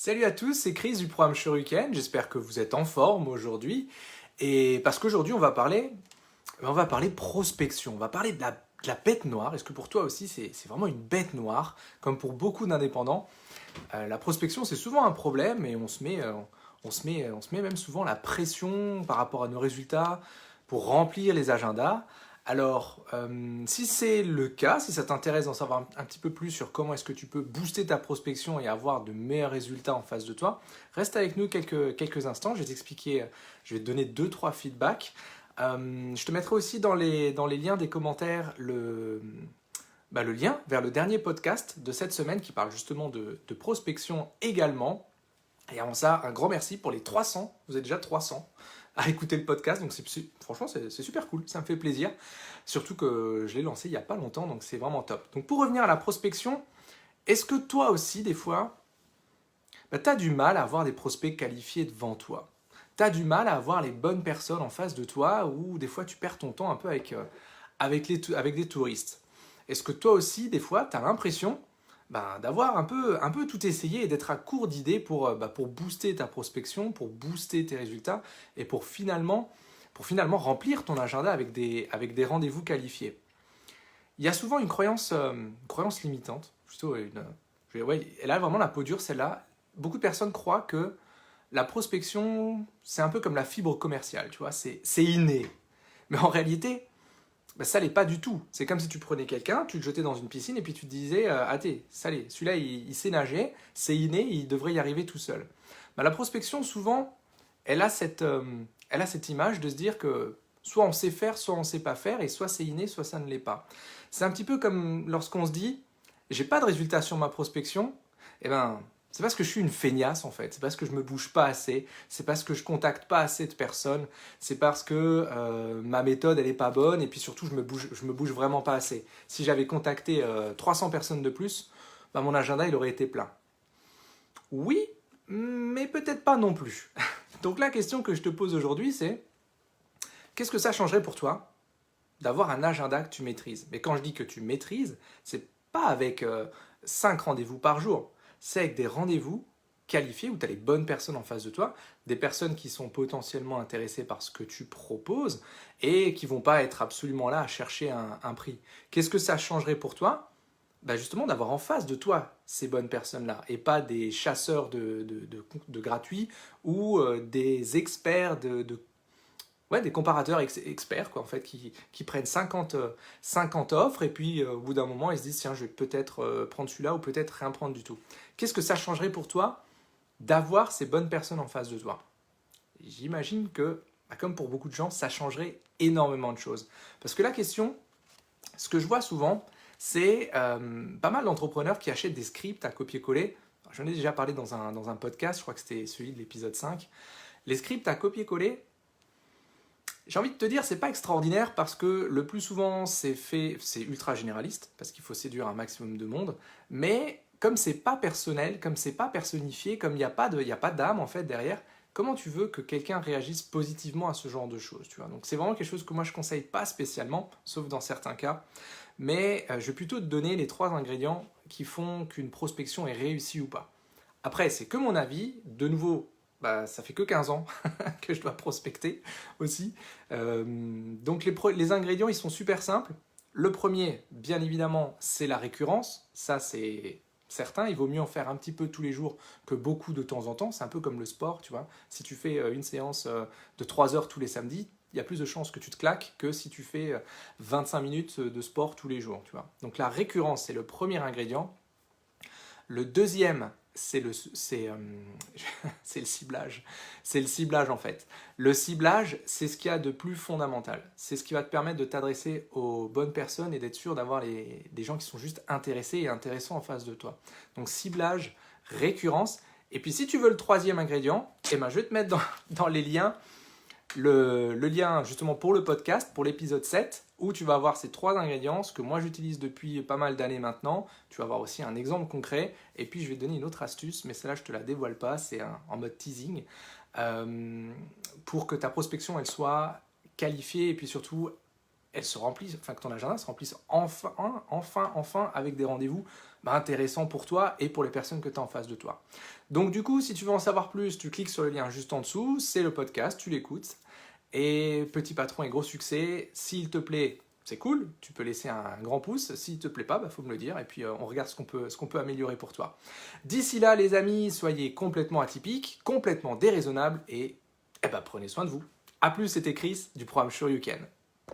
Salut à tous, c'est Chris du programme Shuriken. J'espère que vous êtes en forme aujourd'hui. Et parce qu'aujourd'hui, on va parler prospection. On va parler de la bête noire. Est-ce que pour toi aussi, c'est vraiment une bête noire, comme pour beaucoup d'indépendants? La prospection, c'est souvent un problème et on se met même souvent la pression par rapport à nos résultats pour remplir les agendas. Alors, si c'est le cas, si ça t'intéresse d'en savoir un petit peu plus sur comment est-ce que tu peux booster ta prospection et avoir de meilleurs résultats en face de toi, reste avec nous quelques instants. Je vais t'expliquer, je vais te donner deux, trois feedbacks. Je te mettrai aussi dans les liens des commentaires le lien vers le dernier podcast de cette semaine qui parle justement de prospection également. Et avant ça, un grand merci pour les 300. Vous êtes déjà 300 à écouter le podcast. Donc franchement, c'est super cool. Ça me fait plaisir. Surtout que je l'ai lancé il n'y a pas longtemps. Donc c'est vraiment top. Donc pour revenir à la prospection, est-ce que toi aussi, des fois, tu as du mal à avoir des prospects qualifiés devant toi? Tu as du mal à avoir les bonnes personnes en face de toi ou des fois tu perds ton temps un peu avec des touristes? Est-ce que toi aussi, des fois, tu as l'impression d'avoir un peu tout essayé et d'être à court d'idées pour booster ta prospection, pour booster tes résultats et pour finalement remplir ton agenda avec des rendez-vous qualifiés? Il y a souvent une croyance limitante, plutôt ouais, elle a vraiment la peau dure celle-là. Beaucoup de personnes croient que la prospection, c'est un peu comme la fibre commerciale, tu vois, c'est inné. Mais en réalité, ça l'est pas du tout. C'est comme si tu prenais quelqu'un, tu le jetais dans une piscine et puis tu te disais ça l'est, celui-là il sait nager, c'est inné, il devrait y arriver tout seul. La prospection, souvent, elle a cette image de se dire que soit on sait faire, soit on sait pas faire, et soit c'est inné, soit ça ne l'est pas. C'est un petit peu comme lorsqu'on se dit j'ai pas de résultat sur ma prospection, eh ben c'est parce que je suis une feignasse en fait, c'est parce que je me bouge pas assez, c'est parce que je contacte pas assez de personnes, c'est parce que ma méthode elle est pas bonne et puis surtout je me bouge vraiment pas assez. Si j'avais contacté 300 personnes de plus, mon agenda il aurait été plein. Oui, mais peut-être pas non plus. Donc la question que je te pose aujourd'hui c'est qu'est-ce que ça changerait pour toi d'avoir un agenda que tu maîtrises? Mais quand je dis que tu maîtrises, c'est pas avec 5 rendez-vous par jour, c'est avec des rendez-vous qualifiés où tu as les bonnes personnes en face de toi, des personnes qui sont potentiellement intéressées par ce que tu proposes et qui vont pas être absolument là à chercher un prix. Qu'est-ce que ça changerait pour toi? Justement d'avoir en face de toi ces bonnes personnes-là et pas des chasseurs de gratuits ou des experts ouais, des comparateurs experts quoi, en fait, qui prennent 50 offres et puis au bout d'un moment ils se disent tiens je vais peut-être prendre celui-là ou peut-être rien prendre du tout. Qu'est-ce que ça changerait pour toi d'avoir ces bonnes personnes en face de toi? J'imagine que, comme pour beaucoup de gens, ça changerait énormément de choses. Parce que la question, ce que je vois souvent, c'est pas mal d'entrepreneurs qui achètent des scripts à copier-coller. J'en ai déjà parlé dans un podcast, je crois que c'était celui de l'épisode 5. Les scripts à copier-coller, j'ai envie de te dire, c'est pas extraordinaire parce que le plus souvent c'est ultra généraliste, parce qu'il faut séduire un maximum de monde, mais comme c'est pas personnel, comme c'est pas personnifié, comme il y a pas d'âme en fait derrière, comment tu veux que quelqu'un réagisse positivement à ce genre de choses, tu vois? Donc c'est vraiment quelque chose que moi je conseille pas spécialement, sauf dans certains cas, mais je vais plutôt te donner les 3 ingrédients qui font qu'une prospection est réussie ou pas. Après, c'est que mon avis. De nouveau, ça fait que 15 ans que je dois prospecter aussi. Donc les ingrédients, ils sont super simples. Le premier, bien évidemment, c'est la récurrence. Ça, c'est certain. Il vaut mieux en faire un petit peu tous les jours que beaucoup de temps en temps. C'est un peu comme le sport, tu vois. Si tu fais une séance de 3 heures tous les samedis, il y a plus de chances que tu te claques que si tu fais 25 minutes de sport tous les jours, tu vois. Donc la récurrence, c'est le premier ingrédient. Le deuxième, c'est le ciblage. C'est le ciblage en fait. Le ciblage, c'est ce qu'il y a de plus fondamental. C'est ce qui va te permettre de t'adresser aux bonnes personnes et d'être sûr d'avoir des gens qui sont juste intéressés et intéressants en face de toi. Donc ciblage, récurrence. Et puis si tu veux le troisième ingrédient, je vais te mettre dans les liens le lien justement pour le podcast, pour l'épisode 7, où tu vas avoir ces 3 ingrédients, ce que moi j'utilise depuis pas mal d'années maintenant. Tu vas avoir aussi un exemple concret, et puis je vais te donner une autre astuce, mais celle-là je te la dévoile pas, c'est en mode teasing, pour que ta prospection elle soit qualifiée, et puis surtout elle se remplisse, enfin que ton agenda se remplisse enfin avec des rendez-vous intéressants pour toi et pour les personnes que tu as en face de toi. Donc du coup, si tu veux en savoir plus, tu cliques sur le lien juste en dessous, c'est le podcast, tu l'écoutes. Et petit patron et gros succès, s'il te plaît, c'est cool, tu peux laisser un grand pouce. S'il te plaît pas, faut me le dire et puis on regarde ce qu'on peut améliorer pour toi. D'ici là, les amis, soyez complètement atypiques, complètement déraisonnables et prenez soin de vous. A plus, c'était Chris du programme Shoryuken.